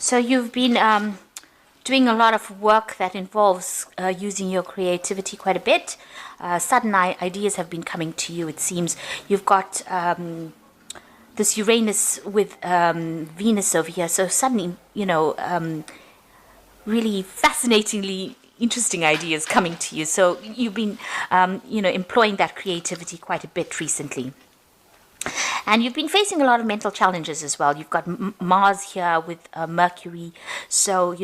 So you've been doing a lot of work that involves using your creativity quite a bit. Sudden ideas have been coming to you, it seems. You've got this Uranus with Venus over here. So suddenly, really fascinatingly interesting ideas coming to you. So you've been, employing that creativity quite a bit recently. And you've been facing a lot of mental challenges as well. You've got Mars here with Mercury. So,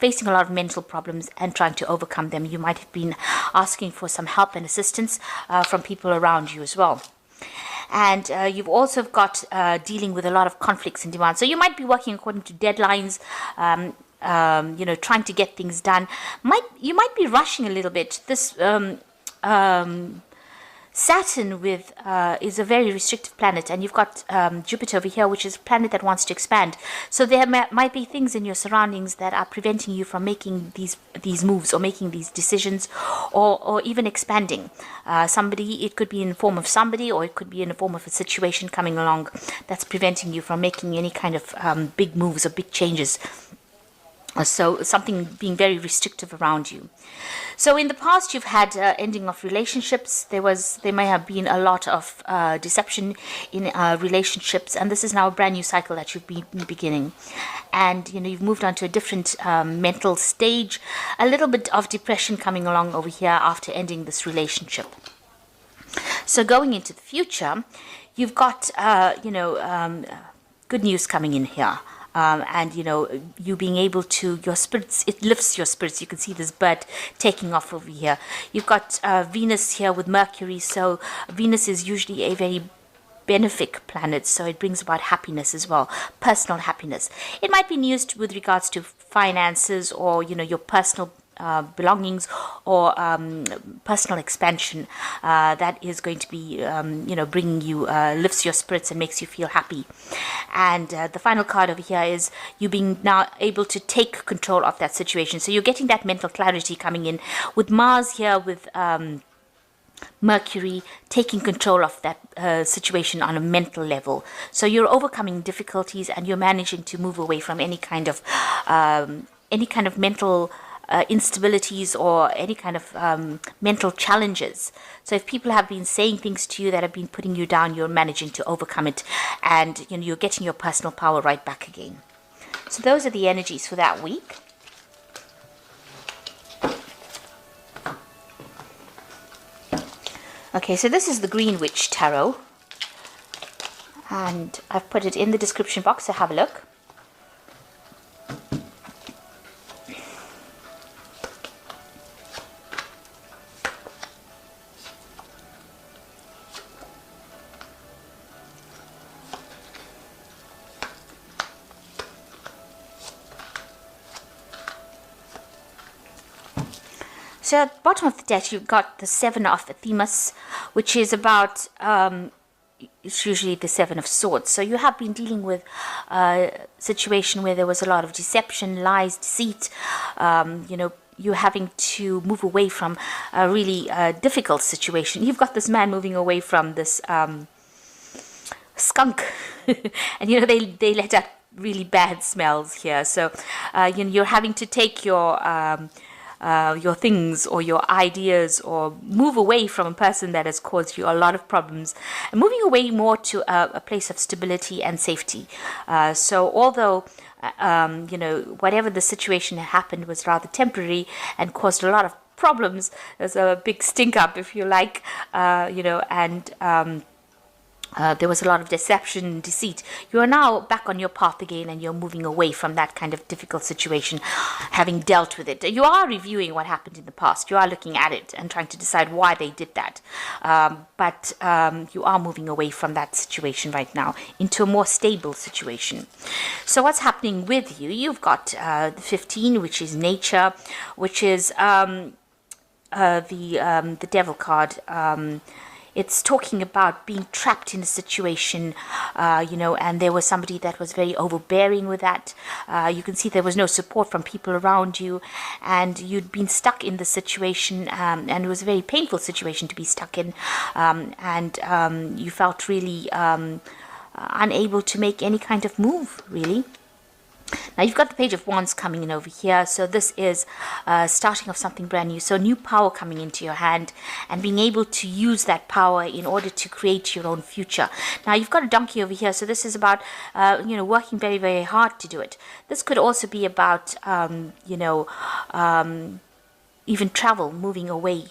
facing a lot of mental problems and trying to overcome them. You might have been asking for some help and assistance from people around you as well. And you've also got dealing with a lot of conflicts and demands. So you might be working according to deadlines, trying to get things done. You might be rushing a little bit. This Saturn is a very restrictive planet, and you've got Jupiter over here, which is a planet that wants to expand. So there might be things in your surroundings that are preventing you from making these moves or making these decisions, or even expanding. It could be in the form of somebody, or it could be in the form of a situation coming along that's preventing you from making any kind of big moves or big changes. So something being very restrictive around you. So in the past, you've had ending of relationships. There may have been a lot of deception in relationships, and this is now a brand new cycle that you've been beginning. And you've moved on to a different mental stage. A little bit of depression coming along over here after ending this relationship. So going into the future, you've got good news coming in here. You being able to, your spirits, it lifts your spirits. You can see this bird taking off over here. You've got Venus here with Mercury. So Venus is usually a very benefic planet, so it brings about happiness as well, personal happiness. It might be news with regards to finances, or your personal belongings, or personal expansion that is going to be bringing you, lifts your spirits and makes you feel happy. And the final card over here is you being now able to take control of that situation. So you're getting that mental clarity coming in with Mars here with Mercury taking control of that situation on a mental level. So you're overcoming difficulties, and you're managing to move away from any kind of mental instabilities, or any kind of mental challenges. So if people have been saying things to you that have been putting you down, you're managing to overcome it, and you're getting your personal power right back again. So those are the energies for that week. Okay, so this is the Green Witch Tarot, and I've put it in the description box, so have a look. So at the bottom of the deck, you've got the Seven of Themis, which is about, it's usually the Seven of Swords. So you have been dealing with a situation where there was a lot of deception, lies, deceit. You're having to move away from a really difficult situation. You've got this man moving away from this skunk. And, they let out really bad smells here. So, you're having to take your things or your ideas, or move away from a person that has caused you a lot of problems, and moving away more to a place of stability and safety. So although whatever the situation happened was rather temporary and caused a lot of problems, there's a big stink up, if you like, there was a lot of deception and deceit. You are now back on your path again, and you're moving away from that kind of difficult situation, having dealt with it. You are reviewing what happened in the past. You are looking at it and trying to decide why they did that. But you are moving away from that situation right now into a more stable situation. So what's happening with you? You've got the 15, which is nature, which is the devil card. It's talking about being trapped in a situation, and there was somebody that was very overbearing with that. You can see there was no support from people around you, and you'd been stuck in the situation, and it was a very painful situation to be stuck in, and you felt really unable to make any kind of move, really. Now you've got the Page of Wands coming in over here. So this is starting of something brand new. So new power coming into your hand and being able to use that power in order to create your own future. Now you've got a donkey over here. So this is about, working very, very hard to do it. This could also be about, even travel, moving away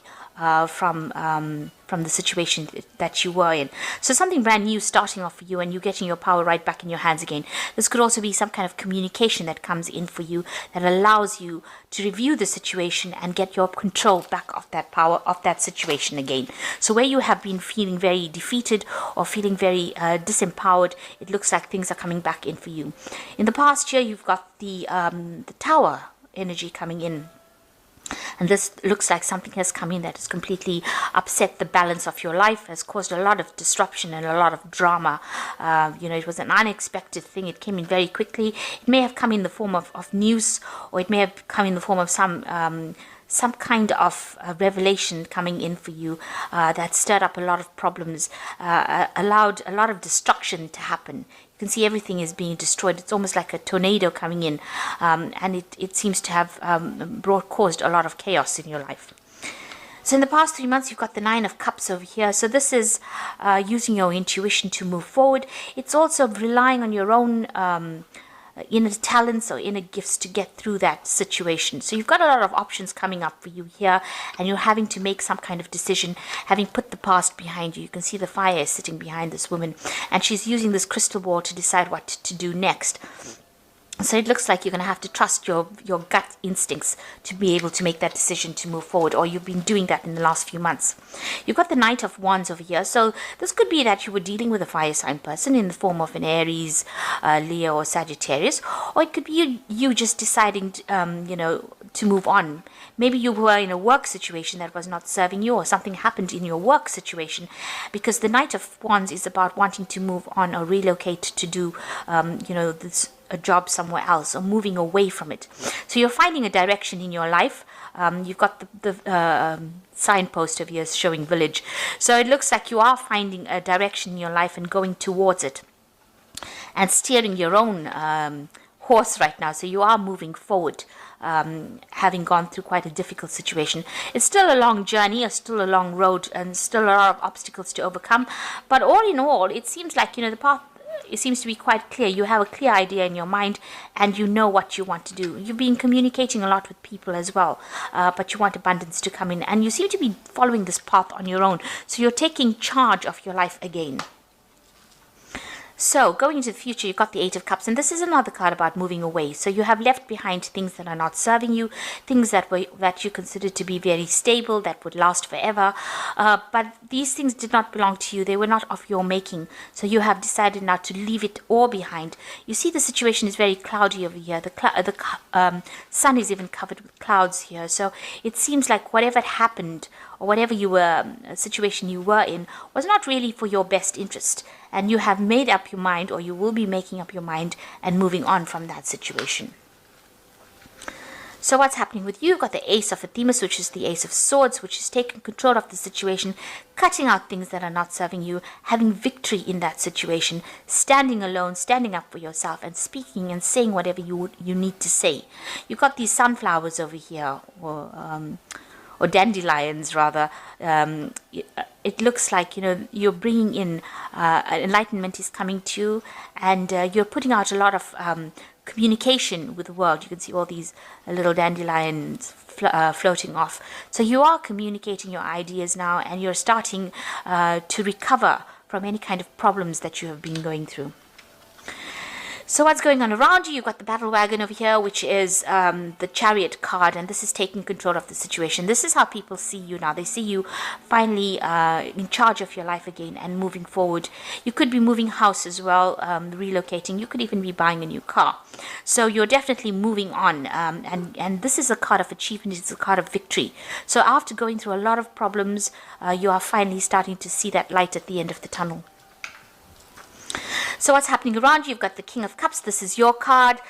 from the situation that you were in. So something brand new starting off for you, and you getting your power right back in your hands again. This could also be some kind of communication that comes in for you that allows you to review the situation and get your control back of that power of that situation again. So where you have been feeling very defeated or feeling very disempowered, it looks like things are coming back in for you. In the past year, you've got the Tower energy coming in. And this looks like something has come in that has completely upset the balance of your life, has caused a lot of disruption and a lot of drama. It was an unexpected thing. It came in very quickly. It may have come in the form of news, or it may have come in the form of some kind of revelation coming in for you that stirred up a lot of problems, allowed a lot of destruction to happen. You can see everything is being destroyed. It's almost like a tornado coming in, and it seems to have caused a lot of chaos in your life. So in the past 3 months, you've got the Nine of Cups over here. So this is using your intuition to move forward. It's also relying on your own inner talents or inner gifts to get through that situation. So you've got a lot of options coming up for you here, and you're having to make some kind of decision, having put the past behind you. You can see the fire is sitting behind this woman, and she's using this crystal ball to decide what to do next. So it looks like you're going to have to trust your gut instincts to be able to make that decision to move forward, or you've been doing that in the last few months. You've got the Knight of Wands over here. So this could be that you were dealing with a fire sign person in the form of an Aries, Leo, or Sagittarius, or it could be you just deciding, to move on. Maybe you were in a work situation that was not serving you, or something happened in your work situation, because the Knight of Wands is about wanting to move on or relocate to do, a job somewhere else, or moving away from it. So you're finding a direction in your life. You've got the signpost of yours showing village. So it looks like you are finding a direction in your life and going towards it and steering your own horse right now. So you are moving forward, having gone through quite a difficult situation. It's still a long journey, it's still a long road, and still a lot of obstacles to overcome. But all in all, it seems like, the path, it seems to be quite clear. You have a clear idea in your mind, and you know what you want to do. You've been communicating a lot with people as well, but you want abundance to come in, and you seem to be following this path on your own. So you're taking charge of your life again. So going into the future, you've got the Eight of Cups, and this is another card about moving away. So you have left behind things that are not serving you, things that you consider to be very stable, that would last forever. But these things did not belong to you. They were not of your making. So you have decided now to leave it all behind. You see the situation is very cloudy over here. The sun is even covered with clouds here. So it seems like whatever happened, or whatever situation you were in, was not really for your best interest. And you have made up your mind, or you will be making up your mind and moving on from that situation. So what's happening with you? You've got the Ace of Athemus, which is the Ace of Swords, which is taking control of the situation, cutting out things that are not serving you, having victory in that situation, standing alone, standing up for yourself, and speaking and saying whatever you need to say. You've got these sunflowers over here, or dandelions rather. It looks like you're bringing in enlightenment is coming to you, and you're putting out a lot of communication with the world. You can see all these little dandelions floating off. So you are communicating your ideas now, and you're starting to recover from any kind of problems that you have been going through. So what's going on around you? You've got the Battle Wagon over here, which is the Chariot card, and this is taking control of the situation. This is how people see you now. They see you finally in charge of your life again and moving forward. You could be moving house as well, relocating. You could even be buying a new car. So you're definitely moving on, and this is a card of achievement. It's a card of victory. So after going through a lot of problems, you are finally starting to see that light at the end of the tunnel. So what's happening around you? You've got the King of Cups. This is your card.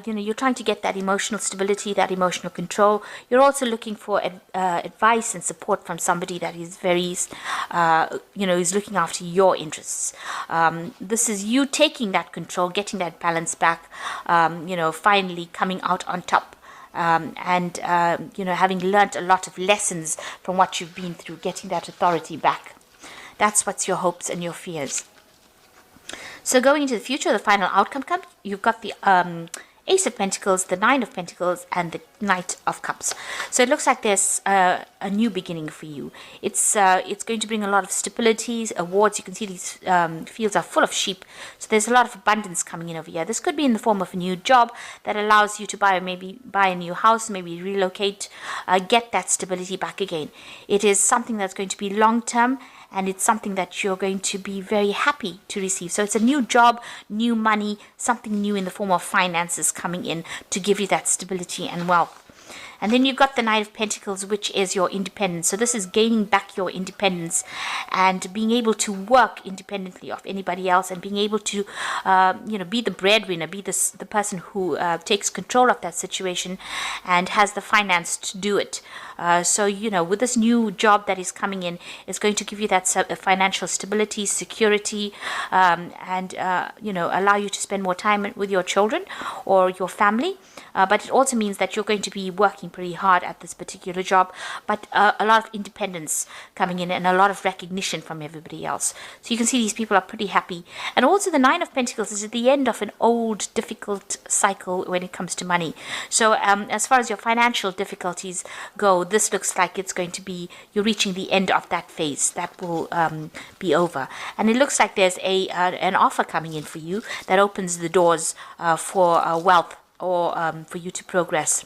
You're trying to get that emotional stability, that emotional control. You're also looking for advice and support from somebody that is very, is looking after your interests. This is you taking that control, getting that balance back, finally coming out on top. Having learnt a lot of lessons from what you've been through, getting that authority back. That's what's your hopes and your fears. So going into the future, the final outcome comes. You've got the Ace of Pentacles, the Nine of Pentacles, and the Knight of Cups. So it looks like there's a new beginning for you. It's going to bring a lot of stability, awards. You can see these fields are full of sheep. So there's a lot of abundance coming in over here. This could be in the form of a new job that allows you to buy a new house, maybe relocate, get that stability back again. It is something that's going to be long term, and it's something that you're going to be very happy to receive. So it's a new job, new money, something new in the form of finances coming in to give you that stability and wealth. And then you've got the Knight of Pentacles, which is your independence. So this is gaining back your independence and being able to work independently of anybody else, and being able to, be the breadwinner, be the person who takes control of that situation and has the finance to do it. With this new job that is coming in, it's going to give you that financial stability, security, and allow you to spend more time with your children or your family. But it also means that you're going to be working pretty hard at this particular job, but a lot of independence coming in and a lot of recognition from everybody else. So you can see these people are pretty happy. And also the Nine of Pentacles is at the end of an old, difficult cycle when it comes to money. So as far as your financial difficulties go, this looks like it's going to be, you're reaching the end of that phase. That will be over. And it looks like there's an offer coming in for you that opens the doors for wealth, or for you to progress.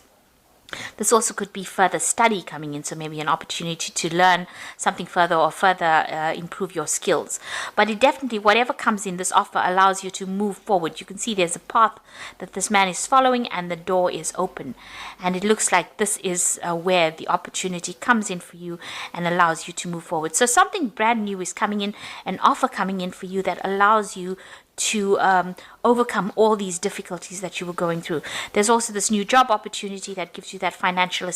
This also could be further study coming in, so maybe an opportunity to learn something further or further improve your skills. But it definitely, whatever comes in, this offer allows you to move forward. You can see there's a path that this man is following, and the door is open. And it looks like this is where the opportunity comes in for you and allows you to move forward. So something brand new is coming in, an offer coming in for you that allows you to overcome all these difficulties that you were going through. There's also this new job opportunity that gives you that financial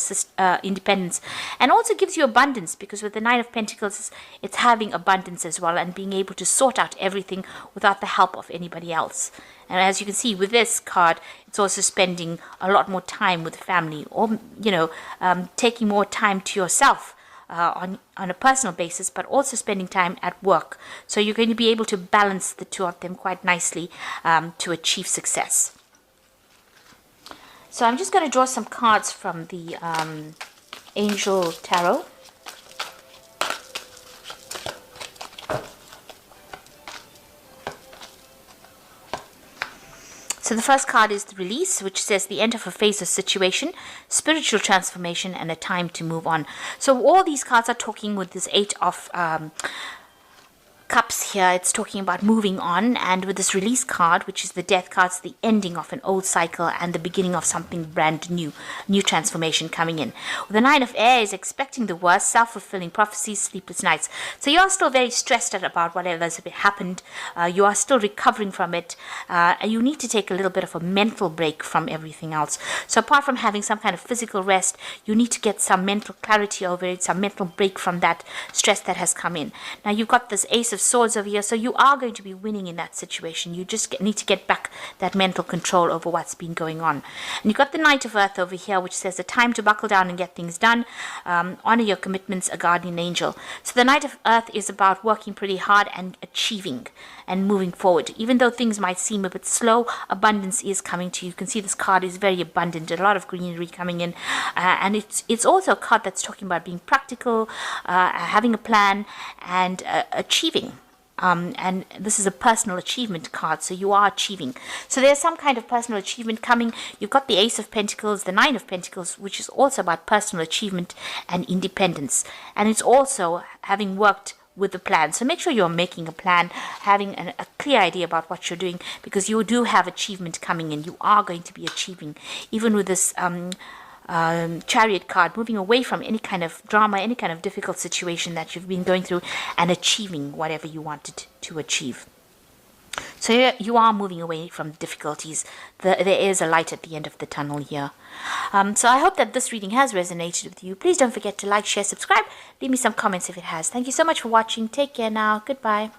independence, and also gives you abundance, because with the Nine of Pentacles, it's having abundance as well, and being able to sort out everything without the help of anybody else. And as you can see with this card, it's also spending a lot more time with family, or taking more time to yourself. On a personal basis, but also spending time at work. So you're going to be able to balance the two of them quite nicely to achieve success. So I'm just going to draw some cards from the Angel Tarot. So the first card is the Release, which says the end of a phase of situation, spiritual transformation, and a time to move on. So all these cards are talking with this Eight of Cups here. It's talking about moving on, and with this Release card, which is the Death card, it's the ending of an old cycle and the beginning of something brand new transformation coming in. The Nine of Air is expecting the worst, self-fulfilling prophecies, sleepless nights. So you are still very stressed out about whatever has happened. You are still recovering from it. And you need to take a little bit of a mental break from everything else. So apart from having some kind of physical rest, you need to get some mental clarity over it, some mental break from that stress that has come in. Now you've got this Ace of Swords over here, so you are going to be winning in that situation. You just need to get back that mental control over what's been going on. And you've got the Knight of Earth over here, which says the time to buckle down and get things done. Honor your commitments, a guardian angel. So the Knight of Earth is about working pretty hard and achieving and moving forward. Even though things might seem a bit slow, abundance is coming to you. You can see this card is very abundant, a lot of greenery coming in. And it's also a card that's talking about being practical, having a plan, and achieving. And this is a personal achievement card, so you are achieving. So there's some kind of personal achievement coming. You've got the Ace of Pentacles, the Nine of Pentacles, which is also about personal achievement and independence. And it's also having worked with the plan. So make sure you're making a plan, having a clear idea about what you're doing, because you do have achievement coming in. You are going to be achieving, even with this Chariot card, moving away from any kind of drama, any kind of difficult situation that you've been going through, and achieving whatever you wanted to achieve. So you are moving away from difficulties. There is a light at the end of the tunnel here. So I hope that this reading has resonated with you. Please don't forget to like, share, subscribe. Leave me some comments if it has. Thank you so much for watching. Take care now. Goodbye.